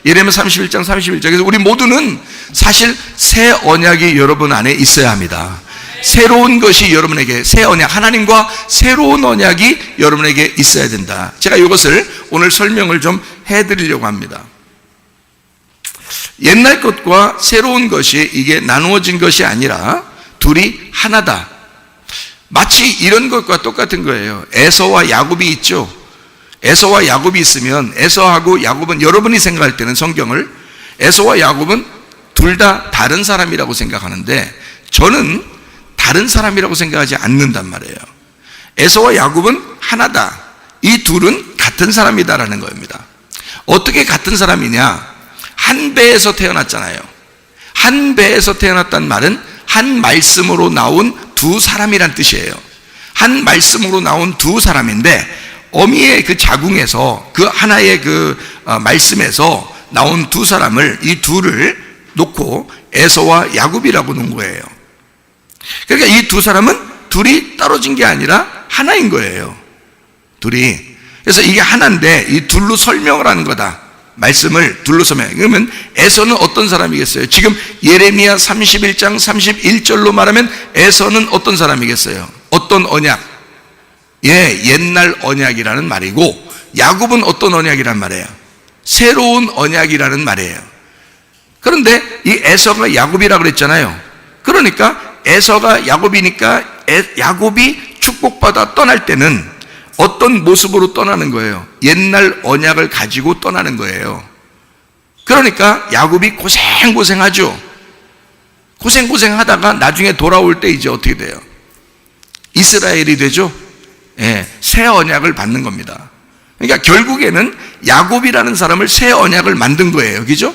예레미야 31장 31절. 그래서 우리 모두는 사실 새 언약이 여러분 안에 있어야 합니다. 새로운 것이 여러분에게, 새 언약, 하나님과 새로운 언약이 여러분에게 있어야 된다. 제가 이것을 오늘 설명을 좀 해드리려고 합니다. 옛날 것과 새로운 것이 이게 나누어진 것이 아니라 둘이 하나다. 마치 이런 것과 똑같은 거예요. 에서와 야곱이 있죠. 에서와 야곱이 있으면 에서하고 야곱은, 여러분이 생각할 때는 성경을, 에서와 야곱은 둘 다 다른 사람이라고 생각하는데 저는 다른 사람이라고 생각하지 않는단 말이에요. 에서와 야곱은 하나다. 이 둘은 같은 사람이다라는 겁니다. 어떻게 같은 사람이냐? 한 배에서 태어났잖아요. 한 배에서 태어났다는 말은 한 말씀으로 나온 두 사람이란 뜻이에요. 한 말씀으로 나온 두 사람인데 어미의 그 자궁에서 그 하나의 그 말씀에서 나온 두 사람을, 이 둘을 놓고 에서와 야곱이라고 놓은 거예요. 그러니까 이 두 사람은 둘이 떨어진 게 아니라 하나인 거예요. 둘이. 그래서 이게 하나인데 이 둘로 설명을 하는 거다. 말씀을 둘로 설명해. 그러면 에서는 어떤 사람이겠어요? 지금 예레미야 31장 31절로 말하면 에서는 어떤 사람이겠어요? 어떤 언약? 옛날 언약이라는 말이고, 야곱은 어떤 언약이란 말이에요? 새로운 언약이라는 말이에요. 그런데 이 에서가 야곱이라고 그랬잖아요. 그러니까 에서가 야곱이니까 야곱이 축복받아 떠날 때는 어떤 모습으로 떠나는 거예요? 옛날 언약을 가지고 떠나는 거예요. 그러니까 야곱이 고생하죠. 고생하다가 나중에 돌아올 때 이제 어떻게 돼요? 이스라엘이 되죠. 새 언약을 받는 겁니다. 그러니까 결국에는 야곱이라는 사람을 새 언약을 만든 거예요. 그죠?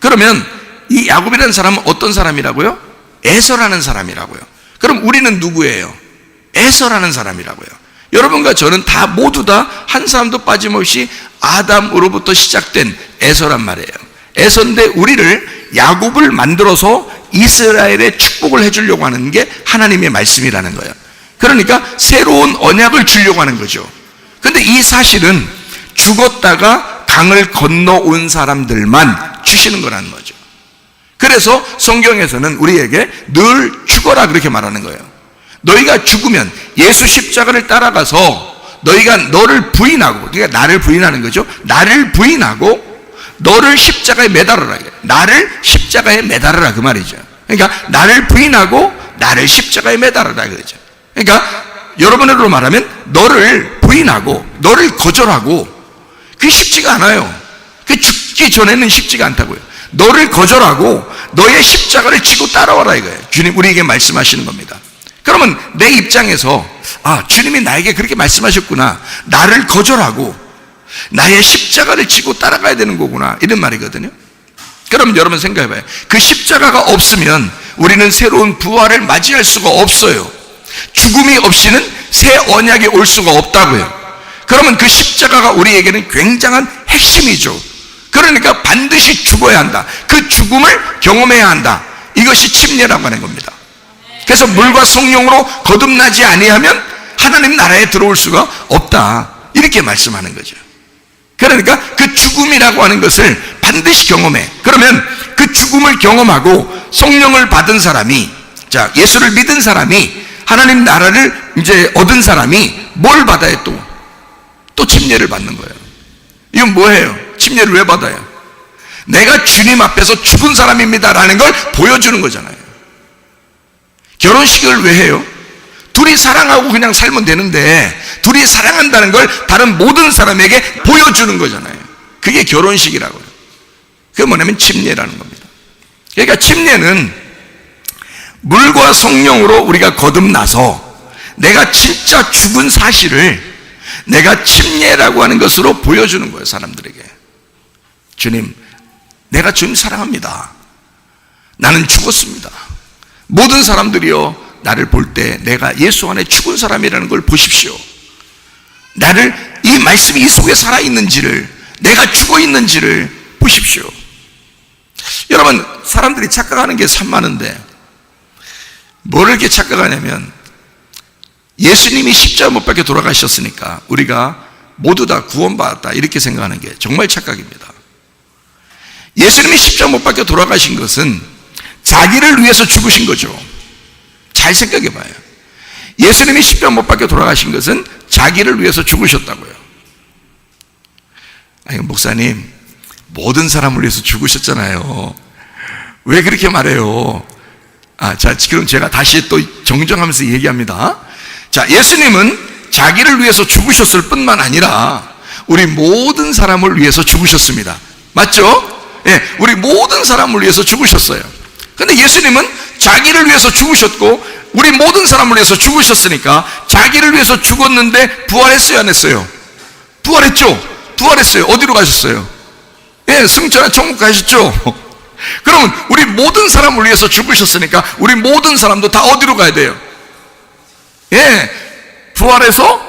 그러면 이 야곱이라는 사람은 어떤 사람이라고요? 에서라는 사람이라고요. 그럼 우리는 누구예요? 에서라는 사람이라고요. 여러분과 저는 다 모두 다 한 사람도 빠짐없이 아담으로부터 시작된 에서란 말이에요. 에서인데 우리를 야곱을 만들어서 이스라엘의 축복을 해주려고 하는 게 하나님의 말씀이라는 거예요. 그러니까 새로운 언약을 주려고 하는 거죠. 근데 이 사실은 죽었다가 강을 건너온 사람들만 주시는 거라는 거죠. 그래서 성경에서는 우리에게 늘 죽어라 그렇게 말하는 거예요. 너희가 죽으면 예수 십자가를 따라가서 너희가 너를 부인하고, 그러니까 나를 부인하는 거죠. 나를 부인하고 너를 십자가에 매달아라. 나를 십자가에 매달아라 그 말이죠. 그러니까 나를 부인하고 나를 십자가에 매달아라 그러죠. 그러니까 여러분으로 말하면 너를 부인하고 너를 거절하고, 그게 쉽지가 않아요. 그 죽기 전에는 쉽지가 않다고요. 너를 거절하고 너의 십자가를 지고 따라와라 이거예요. 주님 우리에게 말씀하시는 겁니다. 그러면 내 입장에서 주님이 나에게 그렇게 말씀하셨구나, 나를 거절하고 나의 십자가를 지고 따라가야 되는 거구나, 이런 말이거든요. 그럼 여러분 생각해봐요. 그 십자가가 없으면 우리는 새로운 부활을 맞이할 수가 없어요. 죽음이 없이는 새 언약이 올 수가 없다고요. 그러면 그 십자가가 우리에게는 굉장한 핵심이죠. 그러니까 반드시 죽어야 한다. 그 죽음을 경험해야 한다. 이것이 침례라고 하는 겁니다. 그래서 물과 성령으로 거듭나지 아니하면 하나님 나라에 들어올 수가 없다, 이렇게 말씀하는 거죠. 그러니까 그 죽음이라고 하는 것을 반드시 경험해. 그러면 그 죽음을 경험하고 성령을 받은 사람이, 자, 예수를 믿은 사람이, 하나님 나라를 이제 얻은 사람이 뭘 받아요? 또 침례를 받는 거예요. 이건 뭐예요? 침례를 왜 받아요? 내가 주님 앞에서 죽은 사람입니다라는 걸 보여주는 거잖아요. 결혼식을 왜 해요? 둘이 사랑하고 그냥 살면 되는데 둘이 사랑한다는 걸 다른 모든 사람에게 보여주는 거잖아요. 그게 결혼식이라고요. 그게 뭐냐면 침례라는 겁니다. 그러니까 침례는 물과 성령으로 우리가 거듭나서 내가 진짜 죽은 사실을 내가 침례라고 하는 것으로 보여주는 거예요, 사람들에게. 주님, 내가 주님 사랑합니다. 나는 죽었습니다. 모든 사람들이요, 나를 볼 때 내가 예수 안에 죽은 사람이라는 걸 보십시오. 나를, 이 말씀이 이 속에 살아있는지를, 내가 죽어 있는지를 보십시오. 여러분, 사람들이 착각하는 게 참 많은데 뭐를 이렇게 착각하냐면, 예수님이 십자가 못 박혀 돌아가셨으니까 우리가 모두 다 구원받았다, 이렇게 생각하는 게 정말 착각입니다. 예수님이 십자가 못 박혀 돌아가신 것은 자기를 위해서 죽으신 거죠. 잘 생각해 봐요. 예수님이 십자가 못 박혀 돌아가신 것은 자기를 위해서 죽으셨다고요. 아니, 목사님, 모든 사람을 위해서 죽으셨잖아요. 왜 그렇게 말해요? 자, 그럼 제가 다시 또 정정하면서 얘기합니다. 자, 예수님은 자기를 위해서 죽으셨을 뿐만 아니라 우리 모든 사람을 위해서 죽으셨습니다. 맞죠? 예, 우리 모든 사람을 위해서 죽으셨어요. 근데 예수님은 자기를 위해서 죽으셨고 우리 모든 사람을 위해서 죽으셨으니까 자기를 위해서 죽었는데 부활했어요, 안 했어요? 부활했죠? 부활했어요. 어디로 가셨어요? 예, 승천한 천국 가셨죠? 그러면 우리 모든 사람을 위해서 죽으셨으니까 우리 모든 사람도 다 어디로 가야 돼요? 예, 부활해서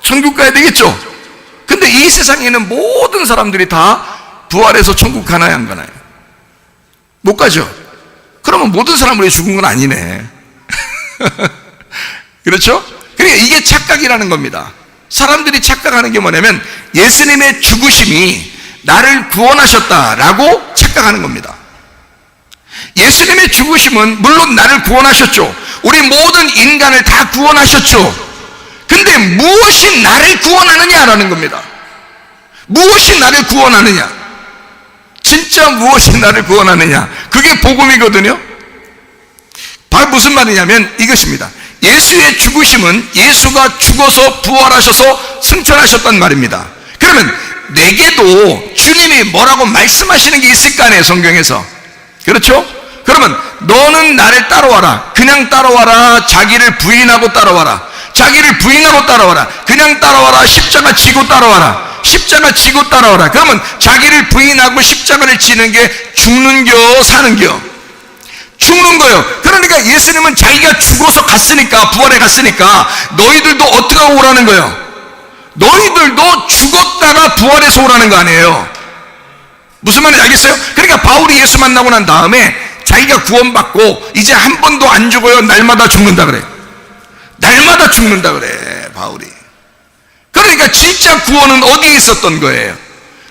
천국 가야 되겠죠? 근데 이 세상에 있는 모든 사람들이 다 부활해서 천국 가나요, 안 가나요? 못 가죠? 그러면 모든 사람을 위해 죽은 건 아니네. 그렇죠? 그러니까 이게 착각이라는 겁니다. 사람들이 착각하는 게 뭐냐면 예수님의 죽으심이 나를 구원하셨다라고 착각하는 겁니다. 예수님의 죽으심은 물론 나를 구원하셨죠. 우리 모든 인간을 다 구원하셨죠. 근데 무엇이 나를 구원하느냐라는 겁니다. 무엇이 나를 구원하느냐? 진짜 무엇이 나를 구원하느냐? 그게 복음이거든요. 바로 무슨 말이냐면 이것입니다. 예수의 죽으심은 예수가 죽어서 부활하셔서 승천하셨단 말입니다. 그러면 내게도 주님이 뭐라고 말씀하시는 게 있을 거 아니에요, 성경에서. 그렇죠? 그러면 너는 나를 따라와라. 그냥 따라와라. 자기를 부인하고 따라와라. 자기를 부인하고 따라와라. 그냥 따라와라. 십자가 지고 따라와라. 십자가 지고 따라와라. 그러면 자기를 부인하고 십자가를 지는 게 죽는겨 사는겨? 죽는 거예요. 그러니까 예수님은 자기가 죽어서 갔으니까, 부활해 갔으니까 너희들도 어떻게 하고 오라는 거예요? 너희들도 죽었다가 부활해서 오라는 거 아니에요? 무슨 말인지 알겠어요? 그러니까 바울이 예수 만나고 난 다음에 자기가 구원받고 이제 한 번도 안 죽어요. 날마다 죽는다 그래. 날마다 죽는다 그래, 바울이. 그러니까 진짜 구원은 어디에 있었던 거예요?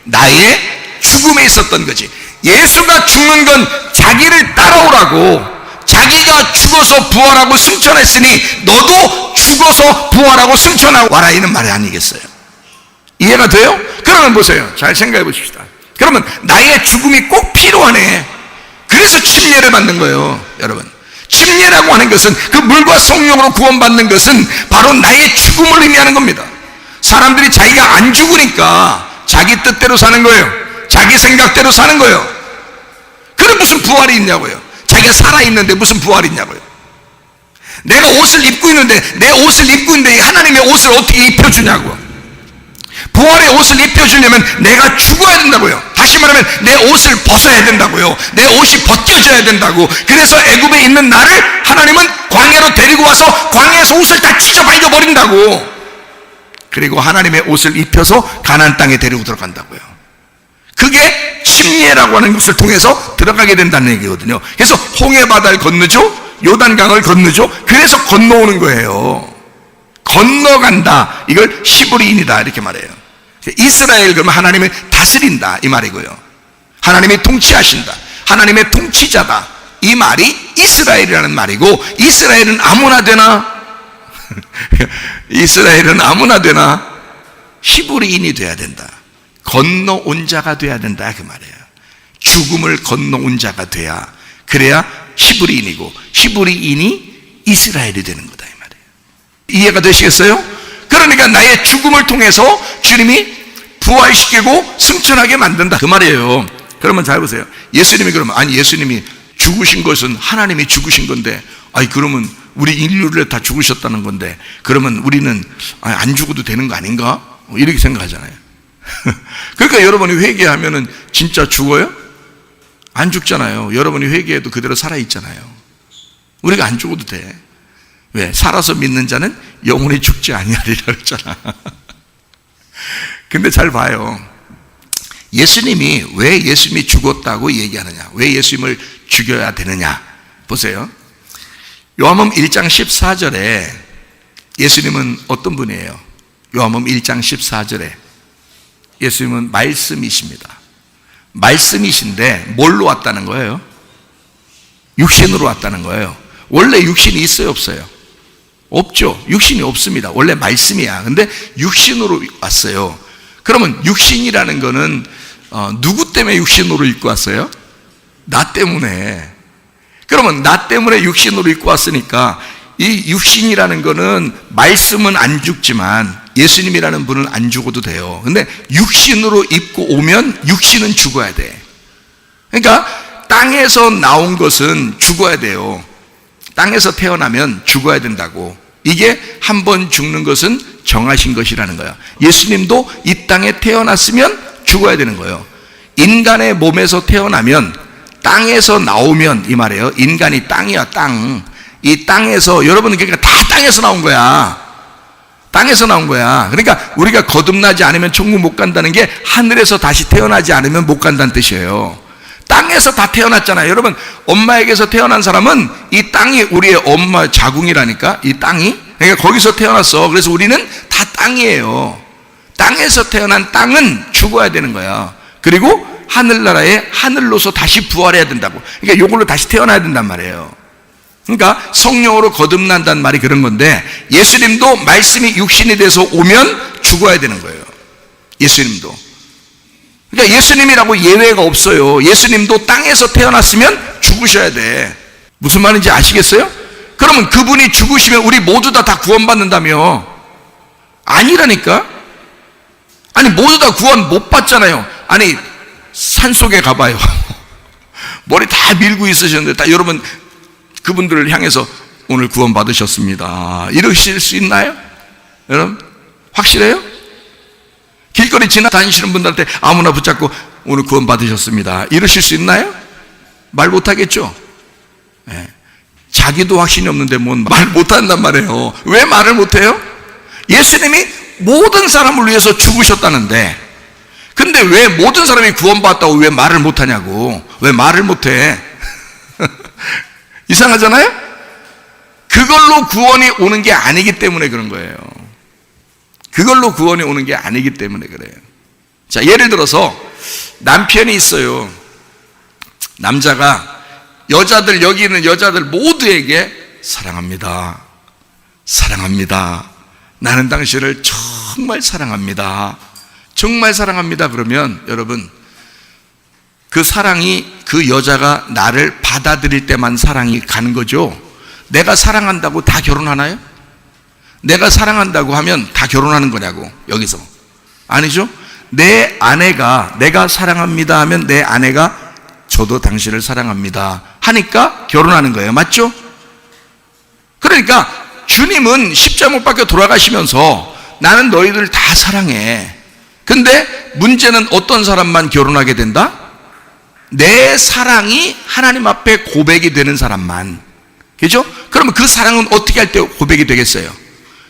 나의 죽음에 있었던 거지. 예수가 죽는 건 자기를 따라오라고, 자기가 죽어서 부활하고 승천했으니 너도 죽어서 부활하고 승천하고 와라, 이는 말이 아니겠어요? 이해가 돼요? 그러면 보세요. 잘 생각해 보십시다. 그러면 나의 죽음이 꼭 필요하네. 그래서 침례를 받는 거예요, 여러분. 침례라고 하는 것은, 그 물과 성령으로 구원받는 것은 바로 나의 죽음을 의미하는 겁니다. 사람들이 자기가 안 죽으니까 자기 뜻대로 사는 거예요. 자기 생각대로 사는 거예요. 그럼 무슨 부활이 있냐고요? 자기가 살아있는데 무슨 부활이 있냐고요? 내가 옷을 입고 있는데, 내 옷을 입고 있는데 하나님의 옷을 어떻게 입혀주냐고. 부활의 옷을 입혀주려면 내가 죽어야 된다고요. 다시 말하면 내 옷을 벗어야 된다고요. 내 옷이 벗겨져야 된다고. 그래서 애굽에 있는 나를 하나님은 광야로 데리고 와서 광야에서 옷을 다 찢어 발려버린다고. 그리고 하나님의 옷을 입혀서 가나안 땅에 데리고 들어간다고요. 그게 침례라고 하는 것을 통해서 들어가게 된다는 얘기거든요. 그래서 홍해바다를 건너죠, 요단강을 건너죠. 그래서 건너오는 거예요. 건너간다. 이걸 히브리인이다, 이렇게 말해요. 이스라엘, 그러면 하나님을 다스린다, 이 말이고요. 하나님이 통치하신다, 하나님의 통치자다, 이 말이 이스라엘이라는 말이고, 이스라엘은 아무나 되나? 이스라엘은 아무나 되나? 히브리인이 돼야 된다. 건너온 자가 돼야 된다, 그 말이에요. 죽음을 건너온 자가 돼야, 그래야 히브리인이고, 히브리인이 이스라엘이 되는 거다, 이 말이에요. 이해가 되시겠어요? 그러니까 나의 죽음을 통해서 주님이 부활시키고 승천하게 만든다, 그 말이에요. 그러면 잘 보세요. 예수님이 그러면, 아니 예수님이 죽으신 것은 하나님이 죽으신 건데, 아니 그러면 우리 인류를 다 죽으셨다는 건데, 그러면 우리는 안 죽어도 되는 거 아닌가? 이렇게 생각하잖아요. 그러니까 여러분이 회개하면은 진짜 죽어요? 안 죽잖아요. 여러분이 회개해도 그대로 살아있잖아요. 우리가 안 죽어도 돼. 왜? 살아서 믿는 자는 영원히 죽지 아니하리라 그랬잖아. 근데 잘 봐요. 예수님이 왜 예수님이 죽었다고 얘기하느냐, 왜 예수님을 죽여야 되느냐 보세요. 요한복음 1장 14절에 예수님은 어떤 분이에요? 요한복음 1장 14절에 예수님은 말씀이십니다. 말씀이신데 뭘로 왔다는 거예요? 육신으로 왔다는 거예요. 원래 육신이 있어요, 없어요? 없죠. 육신이 없습니다. 원래 말씀이야. 근데 육신으로 왔어요. 그러면 육신이라는 거는 누구 때문에 육신으로 입고 왔어요? 나 때문에. 그러면 나 때문에 육신으로 입고 왔으니까 이 육신이라는 거는 말씀은 안 죽지만 예수님이라는 분은 안 죽어도 돼요. 근데 육신으로 입고 오면 육신은 죽어야 돼. 그러니까 땅에서 나온 것은 죽어야 돼요. 땅에서 태어나면 죽어야 된다고. 이게 한 번 죽는 것은 정하신 것이라는 거야. 예수님도 이 땅에 태어났으면 죽어야 되는 거예요. 인간의 몸에서 태어나면 땅에서 나오면 이 말이에요. 인간이 땅이야, 땅. 이 땅에서, 여러분은 그러니까 다 땅에서 나온 거야. 땅에서 나온 거야. 그러니까 우리가 거듭나지 않으면 천국 못 간다는 게 하늘에서 다시 태어나지 않으면 못 간다는 뜻이에요. 땅에서 다 태어났잖아요. 여러분, 엄마에게서 태어난 사람은 이 땅이 우리의 엄마 자궁이라니까, 이 땅이. 그러니까 거기서 태어났어. 그래서 우리는 다 땅이에요. 땅에서 태어난 땅은 죽어야 되는 거야. 그리고 하늘나라에 하늘로서 다시 부활해야 된다고. 그러니까 이걸로 다시 태어나야 된단 말이에요. 그러니까 성령으로 거듭난다는 말이 그런 건데, 예수님도 말씀이 육신이 돼서 오면 죽어야 되는 거예요. 예수님도. 그러니까 예수님이라고 예외가 없어요. 예수님도 땅에서 태어났으면 죽으셔야 돼. 무슨 말인지 아시겠어요? 그러면 그분이 죽으시면 우리 모두 다 구원받는다며? 아니라니까? 아니, 모두 다 구원 못 받잖아요. 아니, 산속에 가봐요. 머리 다 밀고 있으셨는데, 다 여러분, 그분들을 향해서 오늘 구원 받으셨습니다, 이러실 수 있나요? 여러분, 확실해요? 길거리 지나다니시는 분들한테 아무나 붙잡고 오늘 구원 받으셨습니다, 이러실 수 있나요? 말 못하겠죠? 네. 자기도 확신이 없는데 뭔 말 못한단 말이에요. 왜 말을 못해요? 예수님이 모든 사람을 위해서 죽으셨다는데, 근데 왜 모든 사람이 구원받았다고 왜 말을 못하냐고. 왜 말을 못해? 이상하잖아요? 그걸로 구원이 오는 게 아니기 때문에 그런 거예요. 그걸로 구원이 오는 게 아니기 때문에 그래요. 자, 예를 들어서 남편이 있어요. 남자가 여자들, 여기 있는 여자들 모두에게 사랑합니다, 사랑합니다, 나는 당신을 정말 사랑합니다, 정말 사랑합니다. 그러면 여러분, 그 사랑이 그 여자가 나를 받아들일 때만 사랑이 가는 거죠. 내가 사랑한다고 다 결혼하나요? 내가 사랑한다고 하면 다 결혼하는 거냐고, 여기서. 아니죠? 내 아내가 내가 사랑합니다 하면 내 아내가 저도 당신을 사랑합니다 하니까 결혼하는 거예요. 맞죠? 그러니까 주님은 십자가 못 박혀 돌아가시면서 나는 너희들 다 사랑해. 근데 문제는 어떤 사람만 결혼하게 된다? 내 사랑이 하나님 앞에 고백이 되는 사람만. 그죠? 그러면 그 사랑은 어떻게 할 때 고백이 되겠어요?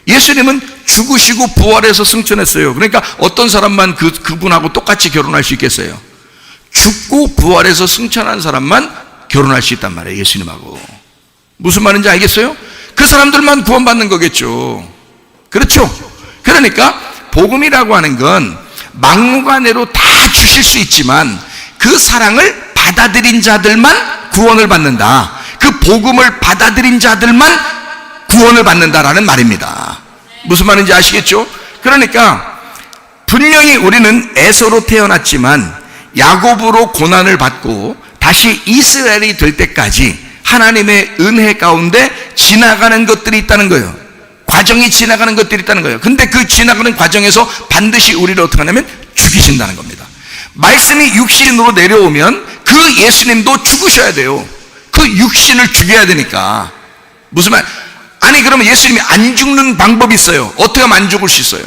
예수님은 죽으시고 부활해서 승천했어요. 그러니까 어떤 사람만 그분하고 똑같이 결혼할 수 있겠어요? 죽고 부활해서 승천한 사람만 결혼할 수 있단 말이에요, 예수님하고. 무슨 말인지 알겠어요? 그 사람들만 구원받는 거겠죠. 그렇죠? 그러니까 복음이라고 하는 건 막무가내로 다 주실 수 있지만 그 사랑을 받아들인 자들만 구원을 받는다. 그 복음을 받아들인 자들만 구원을 받는다라는 말입니다. 무슨 말인지 아시겠죠? 그러니까 분명히 우리는 에서로 태어났지만 야곱으로 고난을 받고 다시 이스라엘이 될 때까지 하나님의 은혜 가운데 지나가는 것들이 있다는 거예요. 과정이 지나가는 것들이 있다는 거예요. 근데 그 지나가는 과정에서 반드시 우리를 어떻게 하냐면 죽이신다는 겁니다. 말씀이 육신으로 내려오면 그 예수님도 죽으셔야 돼요. 그 육신을 죽여야 되니까. 무슨 말? 아니, 그러면 예수님이 안 죽는 방법이 있어요. 어떻게 하면 안 죽을 수 있어요?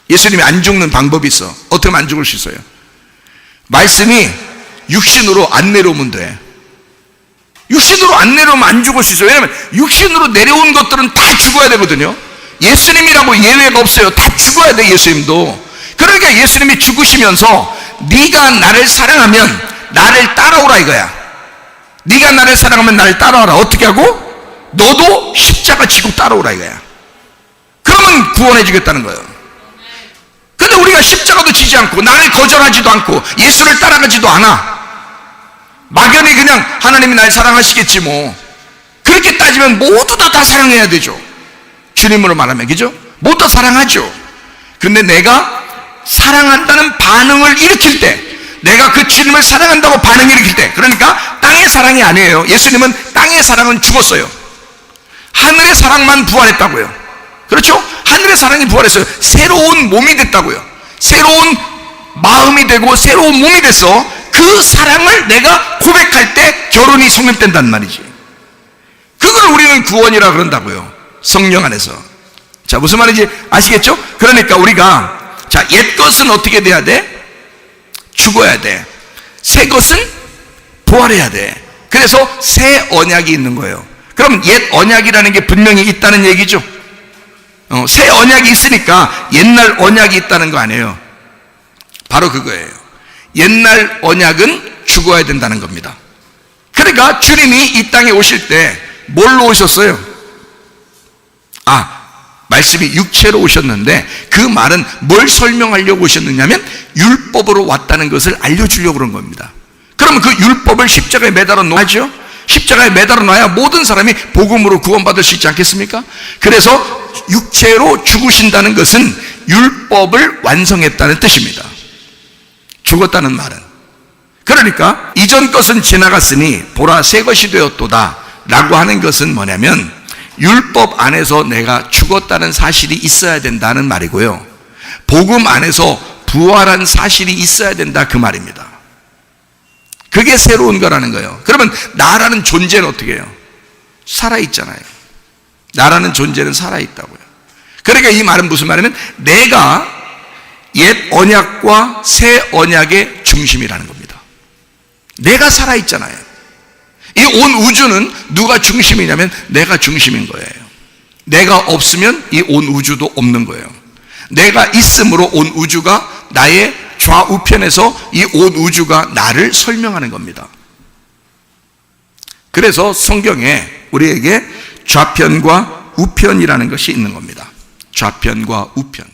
예수님이 안 죽는 방법이 있어. 어떻게 하면 안 죽을 수 있어요? 말씀이 육신으로 안 내려오면 돼. 육신으로 안 내려오면 안 죽을 수 있어요. 왜냐하면 육신으로 내려온 것들은 다 죽어야 되거든요. 예수님이라고 예외가 없어요. 다 죽어야 돼, 예수님도. 그러니까 예수님이 죽으시면서 네가 나를 사랑하면 나를 따라오라 이거야. 네가 나를 사랑하면 나를 따라오라. 어떻게 하고? 너도 십자가 지고 따라오라 이거야. 그러면 구원해 주겠다는 거예요. 그런데 우리가 십자가도 지지 않고 나를 거절하지도 않고 예수를 따라가지도 않아. 막연히 그냥 하나님이 날 사랑하시겠지 뭐. 그렇게 따지면 모두 다 사랑해야 되죠. 주님으로 말하면, 그죠? 모두 다 사랑하죠. 근데 내가 사랑한다는 반응을 일으킬 때, 내가 그 주님을 사랑한다고 반응을 일으킬 때, 그러니까 땅의 사랑이 아니에요. 예수님은 땅의 사랑은 죽었어요. 하늘의 사랑만 부활했다고요. 그렇죠? 하늘의 사랑이 부활했어요. 새로운 몸이 됐다고요. 새로운 마음이 되고 새로운 몸이 돼서 그 사랑을 내가 고백할 때 결혼이 성립된단 말이지. 그걸 우리는 구원이라 그런다고요. 성령 안에서. 자, 무슨 말인지 아시겠죠? 그러니까 우리가, 자, 옛 것은 어떻게 돼야 돼? 죽어야 돼. 새 것은 부활해야 돼. 그래서 새 언약이 있는 거예요. 그럼 옛 언약이라는 게 분명히 있다는 얘기죠. 새 언약이 있으니까 옛날 언약이 있다는 거 아니에요. 바로 그거예요. 옛날 언약은 죽어야 된다는 겁니다. 그러니까 주님이 이 땅에 오실 때 뭘로 오셨어요? 말씀이 육체로 오셨는데 그 말은 뭘 설명하려고 오셨느냐면 율법으로 왔다는 것을 알려주려고 그런 겁니다. 그러면 그 율법을 십자가에 매달아 놓아야죠. 십자가에 매달아 놔야 모든 사람이 복음으로 구원받을 수 있지 않겠습니까? 그래서 육체로 죽으신다는 것은 율법을 완성했다는 뜻입니다. 죽었다는 말은. 그러니까 이전 것은 지나갔으니 보라 새 것이 되었도다 라고 하는 것은 뭐냐면 율법 안에서 내가 죽었다는 사실이 있어야 된다는 말이고요. 복음 안에서 부활한 사실이 있어야 된다 그 말입니다. 그게 새로운 거라는 거예요. 그러면 나라는 존재는 어떻게 해요? 살아있잖아요. 나라는 존재는 살아있다고요. 그러니까 이 말은 무슨 말이냐면 내가 옛 언약과 새 언약의 중심이라는 겁니다. 내가 살아있잖아요. 이 온 우주는 누가 중심이냐면 내가 중심인 거예요. 내가 없으면 이 온 우주도 없는 거예요. 내가 있음으로 온 우주가 나의 좌우편에서 이 온 우주가 나를 설명하는 겁니다. 그래서 성경에 우리에게 좌편과 우편이라는 것이 있는 겁니다. 좌편과 우편.